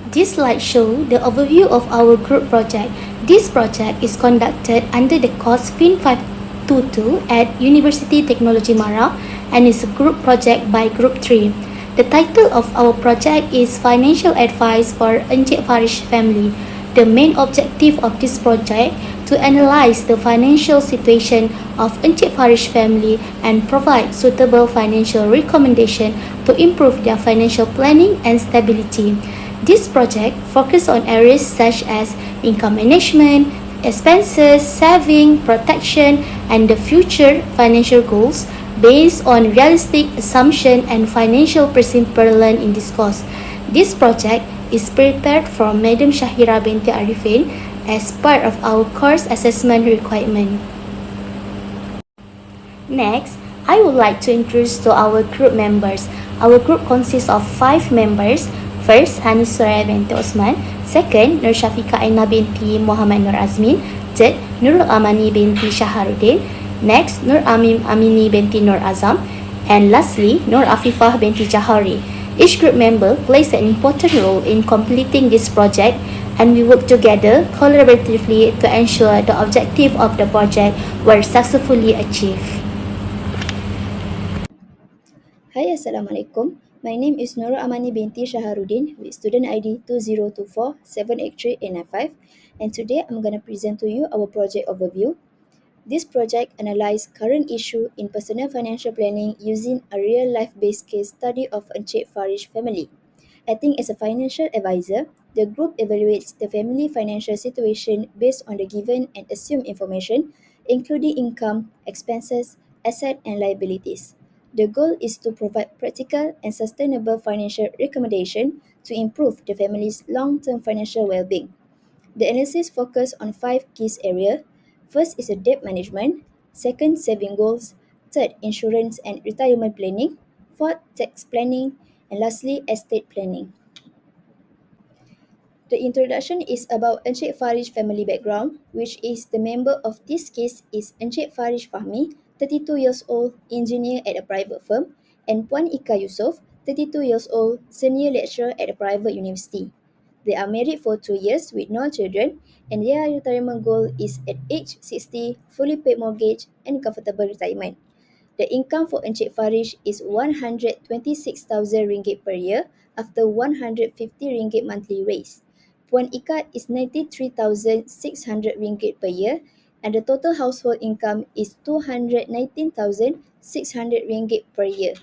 This slide shows the overview of our group project. This project is conducted under the course FIN522 at University Technology Mara and is a group project by Group 3. The title of our project is Financial Advice for Encik Farish Family. The main objective of this project to analyze the financial situation of Encik Farish family and provide suitable financial recommendation to improve their financial planning and stability. This project focuses on areas such as income management, expenses, saving, protection, and the future financial goals based on realistic assumption and financial principle learned in this course. This project is prepared from Madam Shahira binti Arifin as part of our course assessment requirement. Next, I would like to introduce to our group members. Our group consists of 5 members. First, Hanis Suraya binti Osman. Second, Nur Syafiqah Aina binti Muhammad Nur Azmin. Third, Nurul Amani binti Shaharuddin. Next, Nur Amini binti Nur Azam. And lastly, Nur Afifah binti Jahari. Each group member plays an important role in completing this project, and we work together collaboratively to ensure the objective of the project were successfully achieved. Hi, Assalamualaikum. My name is Nurul Amani binti Shaharuddin with student ID 2024-783-895, and today I'm going to present to you our project overview. This project analyzes current issue in personal financial planning using a real-life based case study of Encik Farish family. Acting as a financial advisor, the group evaluates the family financial situation based on the given and assumed information, including income, expenses, assets, and liabilities. The goal is to provide practical and sustainable financial recommendation to improve the family's long-term financial well-being. The analysis focuses on 5 key areas. First is debt management, second, saving goals, third, insurance and retirement planning, fourth, tax planning, and lastly, estate planning. The introduction is about Encik Farish family background, which is the member of this case is Encik Farish Fahmi, 32 years old, engineer at a private firm, and Puan Ika Yusof, 32 years old, senior lecturer at a private university. They are married for 2 years with no children, and their retirement goal is at age 60, fully paid mortgage and comfortable retirement. The income for Encik Farish is RM126,000 per year after RM150 monthly raise. Puan Ika is RM93,600 per year, and the total household income is RM219,600 per year.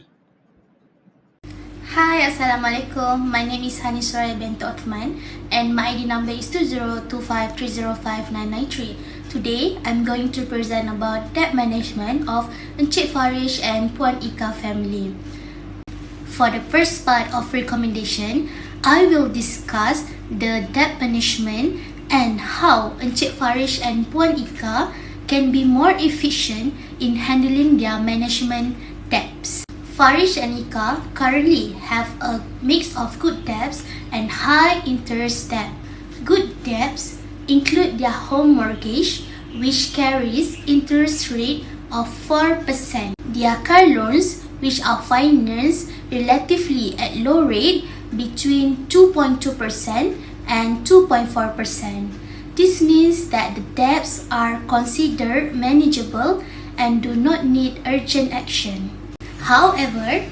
Hi, Assalamualaikum. My name is Hanis Suraya binti Osman and my ID number is 2025305993. Today, I'm going to present about debt management of Encik Farish and Puan Ika family. For the first part of recommendation, I will discuss the debt management and how Encik Farish and Puan Ika can be more efficient in handling their management debts. Farish and Ika currently have a mix of good debts and high interest debt. Good debts include their home mortgage, which carries interest rate of 4%. Their car loans, which are financed relatively at low rate between 2.2% and 2.4%. This means that the debts are considered manageable and do not need urgent action. However,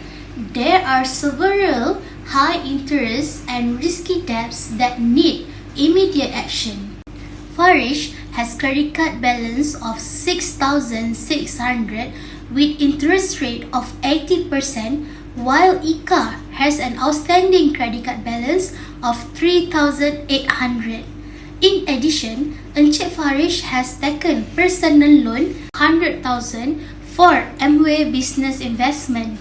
there are several high interest and risky debts that need immediate action. Farish has credit card balance of 6,600 with interest rate of 80%, while Ika has an outstanding credit card balance of 3,800. In addition, Encik Farish has taken personal loan 100,000 for Amway business investment,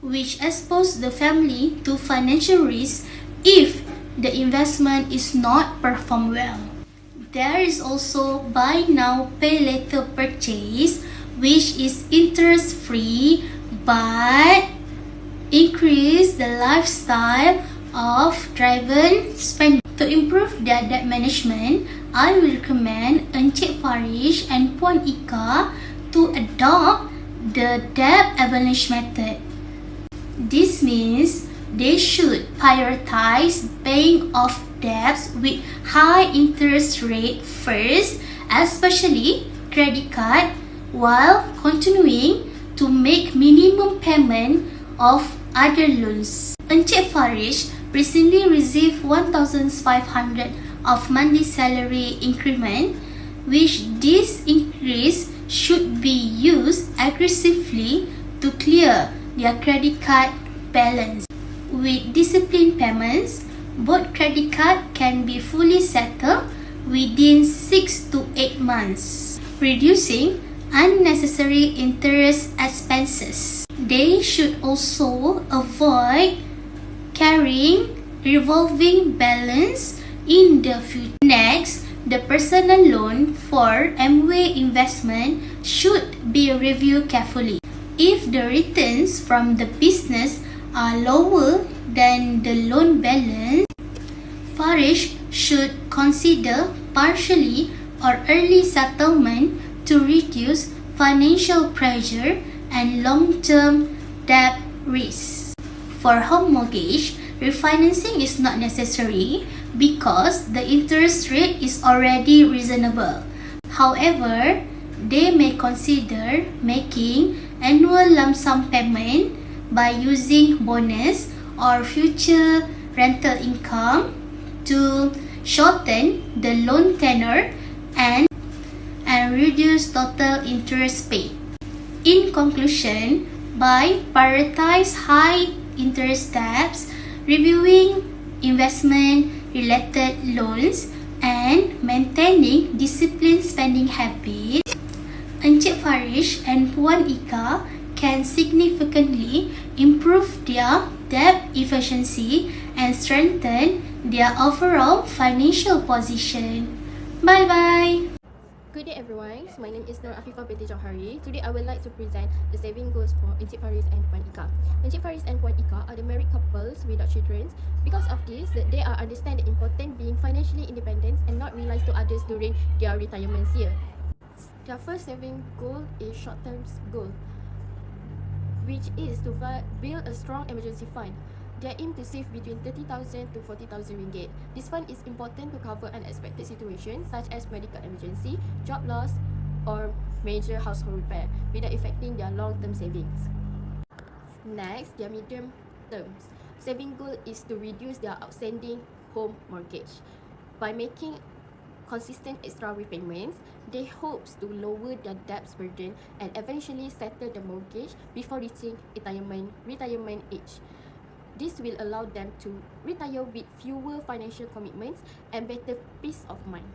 which exposes the family to financial risk if the investment is not performed well. There is also buy now pay later purchase, which is interest free but increase the lifestyle of driven spending. To improve their debt management, I will recommend Encik Farish and Puan Ika to adopt the debt avalanche method. This means They should prioritize paying off debts with high interest rate first, especially credit card, while continuing to make minimum payment of other loans. Encik Farish recently received 1,500 of monthly salary increment, which this increase should be used aggressively to clear their credit card balance. With disciplined payments, both credit card can be fully settled within 6 to 8 months, reducing unnecessary interest expenses. They should also avoid carrying revolving balance in the future. Next, the personal loan for MWay investment should be reviewed carefully. If the returns from the business are lower than the loan balance, Farish should consider partially or early settlement to reduce financial pressure and long-term debt risks. For home mortgage, refinancing is not necessary because the interest rate is already reasonable. However, they may consider making annual lump sum payment by using bonus or future rental income to shorten the loan tenor and reduce total interest paid. In conclusion, by prioritize high interest debts, reviewing investment-related loans, and maintaining disciplined spending habits, Encik Farish and Puan Ika can significantly improve their debt efficiency and strengthen their overall financial position. Bye-bye! Good day everyone, my name is Nur Afifah binti Johari. Today I would like to present the saving goals for Encik Farish and Puan Ika. Encik Farish and Puan Ika are the married couples without children. Because of this, they are understand the important being financially independent and not rely to others during their retirement year. Their first saving goal is short-term goal, which is to build a strong emergency fund. They aim to save between 30,000 to 40,000 ringgit. This fund is important to cover unexpected situations such as medical emergency, job loss, or major household repair without affecting their long-term savings. Next, their medium terms saving goal is to reduce their outstanding home mortgage. By making consistent extra repayments, they hopes to lower their debts burden and eventually settle the mortgage before reaching retirement age. This will allow them to retire with fewer financial commitments and better peace of mind.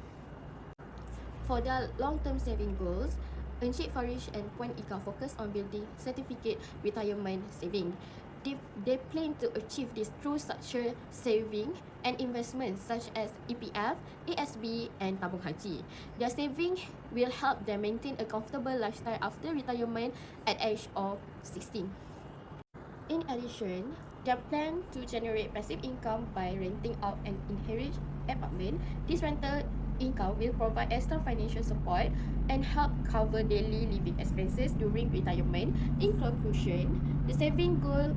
For their long-term saving goals, Encik Farish and Puan Ika focus on building certificate retirement saving. They plan to achieve this through structured saving and investments such as EPF, ASB, and tabung haji. Their saving will help them maintain a comfortable lifestyle after retirement at age of 16. In addition, they plan to generate passive income by renting out an inherited apartment. This rental income will provide extra financial support and help cover daily living expenses during retirement. In conclusion, the saving goal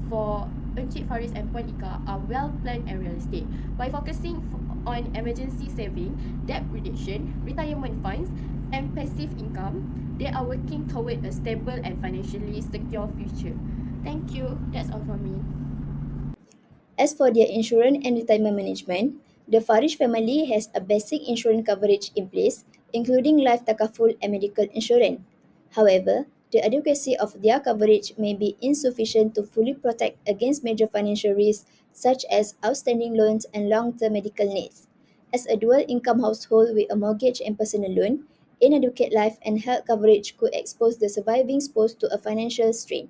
for Encik Farish and Puan Ika are well planned and realistic. By focusing on emergency saving, debt reduction, retirement funds, and passive income, they are working toward a stable and financially secure future. Thank you. That's all from me. As for their insurance and retirement management, the Farish family has a basic insurance coverage in place, including life takaful and medical insurance. However, the adequacy of their coverage may be insufficient to fully protect against major financial risks such as outstanding loans and long-term medical needs. As a dual-income household with a mortgage and personal loan, inadequate life and health coverage could expose the surviving spouse to a financial strain.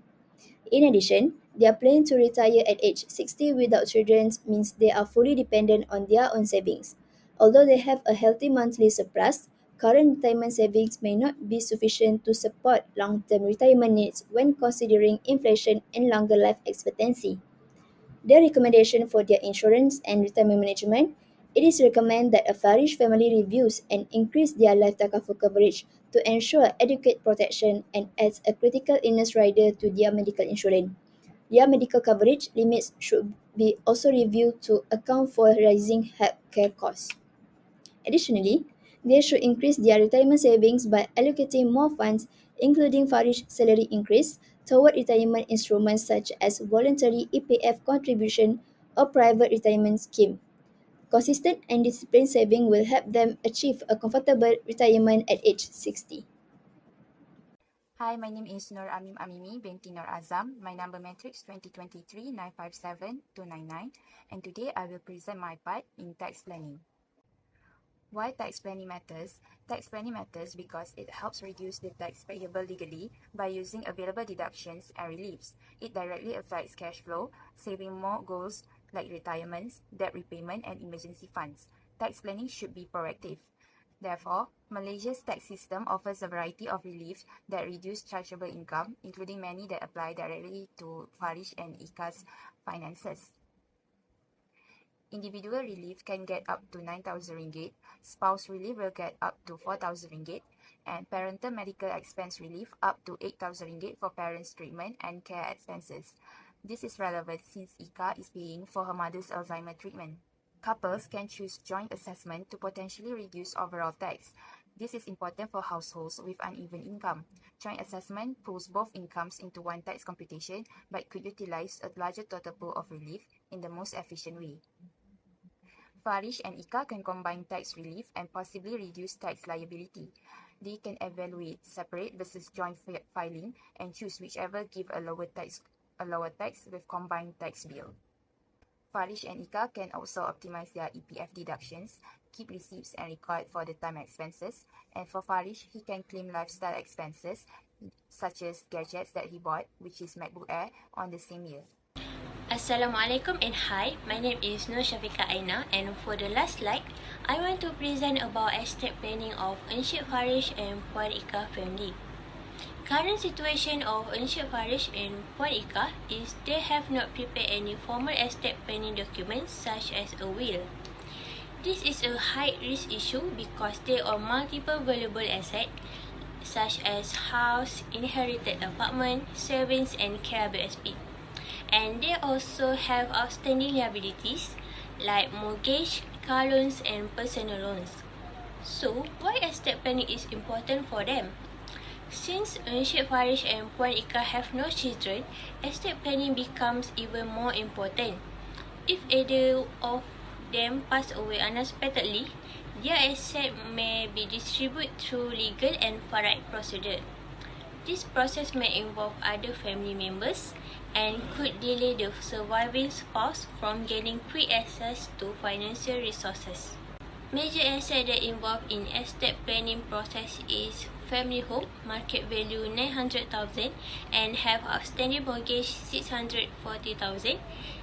In addition, their plan to retire at age 60 without children means they are fully dependent on their own savings. Although they have a healthy monthly surplus, current retirement savings may not be sufficient to support long-term retirement needs when considering inflation and longer life expectancy. Their recommendation for their insurance and retirement management, it is recommended that a Farish family reviews and increase their life takaful coverage to ensure adequate protection and adds a critical illness rider to their medical insurance. Their medical coverage limits should be also reviewed to account for rising healthcare costs. Additionally, they should increase their retirement savings by allocating more funds, including Farish salary increase, toward retirement instruments such as voluntary EPF contribution or private retirement scheme. Consistent and disciplined saving will help them achieve a comfortable retirement at age 60. Hi, my name is Nur Amim Amimi binti Nur Azam. My number matrix 2023-957-299, and today I will present my part in tax planning. Why tax planning matters? Tax planning matters because it helps reduce the tax payable legally by using available deductions and reliefs. It directly affects cash flow, saving more goals like retirements, debt repayment, and emergency funds. Tax planning should be proactive. Therefore, Malaysia's tax system offers a variety of reliefs that reduce chargeable income, including many that apply directly to Farish and Ika's finances. Individual relief can get up to 9,000 ringgit, spouse relief will get up to 4,000 ringgit, and parental medical expense relief up to 8,000 ringgit for parents' treatment and care expenses. This is relevant since Ika is paying for her mother's Alzheimer treatment. Couples can choose joint assessment to potentially reduce overall tax. This is important for households with uneven income. Joint assessment pulls both incomes into one tax computation but could utilize a larger total pool of relief in the most efficient way. Farish and Ika can combine tax relief and possibly reduce tax liability. They can evaluate separate versus joint filing and choose whichever give a lower tax with combined tax bill. Farish and Ika can also optimize their EPF deductions, keep receipts and record for the time expenses, and for Farish, he can claim lifestyle expenses such as gadgets that he bought, which is MacBook Air, on the same year. Assalamualaikum and hi, my name is Nur Syafiqah Aina, and for the last slide, I want to present about estate planning of Encik Farish and Puan Ika family. Current situation of Encik Farish and Puan Ika is they have not prepared any formal estate planning documents such as a will. This is a high risk issue because there are multiple valuable assets such as house, inherited apartment, savings and KWSP. And they also have outstanding liabilities like mortgage, car loans and personal loans. So, why estate planning is important for them? Since Encik Farish and Puan Ika have no children, estate planning becomes even more important. If either of them pass away unexpectedly, their asset may be distributed through legal and faraid procedure. This process may involve other family members and could delay the surviving spouse from gaining quick access to financial resources. Major assets that involve in estate planning process is family home, market value 900,000 and have outstanding mortgage 640,000.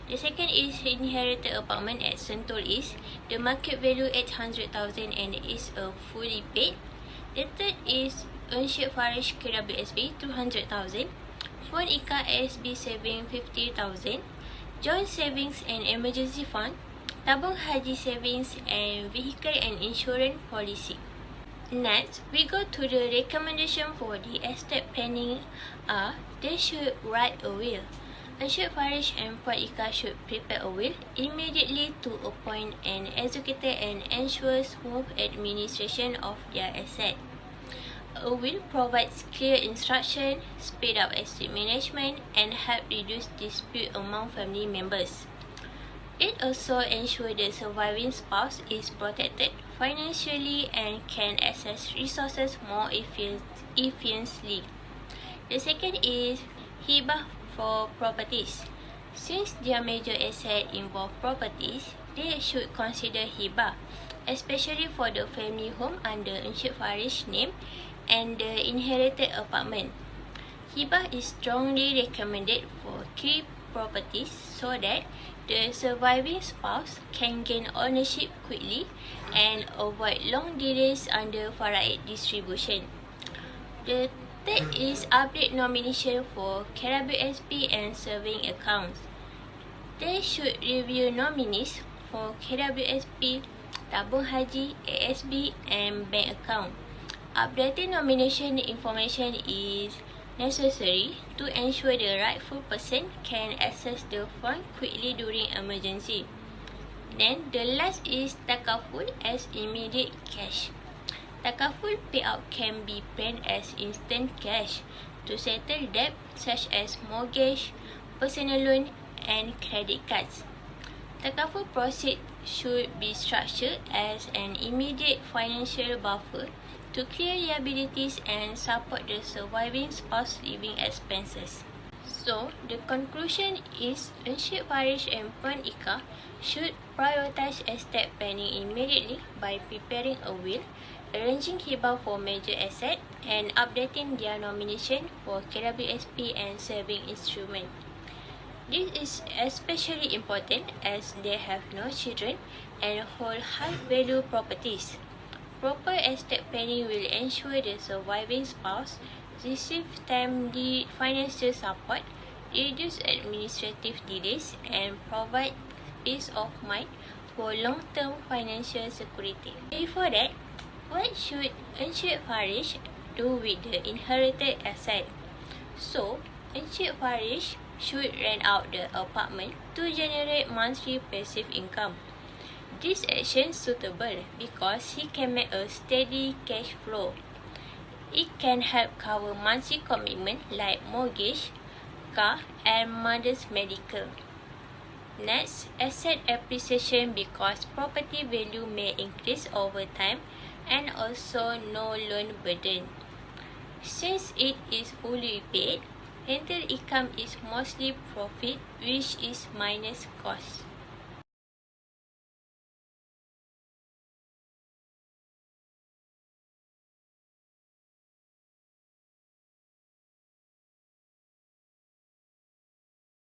The second is inherited apartment at Sentul East. The market value 800,000 and is fully paid. The third is Encik Farish KWSB 200,000. Puan Ika ASB saving 50,000. Joint savings and emergency fund. Tabung haji savings and vehicle and insurance policy. Next, we go to the recommendation for the estate planning they should write a will. Encik Farish and Puan Ika should prepare a will immediately to appoint an executor and ensure smooth administration of their asset. A will provides clear instruction, speed up estate management, and help reduce dispute among family members. It also ensures the surviving spouse is protected financially and can access resources more efficiently. The second is hibah for properties. Since their major asset involve properties, they should consider hibah, especially for the family home under Encik Farish name and the inherited apartment. Hibah is strongly recommended for key properties so that the surviving spouse can gain ownership quickly and avoid long delays under faraid distribution. The third is update nomination for KWSP and saving accounts. They should review nominees for KWSP, tabung haji, ASB and bank account. Updated nomination information is necessary to ensure the rightful person can access the fund quickly during emergency. Then the last is takaful as immediate cash. Takaful payout can be planned as instant cash to settle debt such as mortgage, personal loan and credit cards. Takaful proceeds should be structured as an immediate financial buffer to clear liabilities and support the surviving spouse living expenses. So, the conclusion is Encik Farish and Puan Ika should prioritize estate planning immediately by preparing a will, arranging hibah for major asset, and updating their nomination for KWSP and saving instrument. This is especially important as they have no children and hold high-value properties. Proper estate planning will ensure the surviving spouse receive timely financial support, reduce administrative delays, and provide peace of mind for long-term financial security. Before that, what should Encik Farish do with the inherited asset? So, Encik Farish should rent out the apartment to generate monthly passive income. This action is suitable because he can make a steady cash flow. It can help cover monthly commitment like mortgage, car, and mother's medical. Next, asset appreciation because property value may increase over time and also no loan burden. Since it is fully paid, rental income is mostly profit which is minus cost.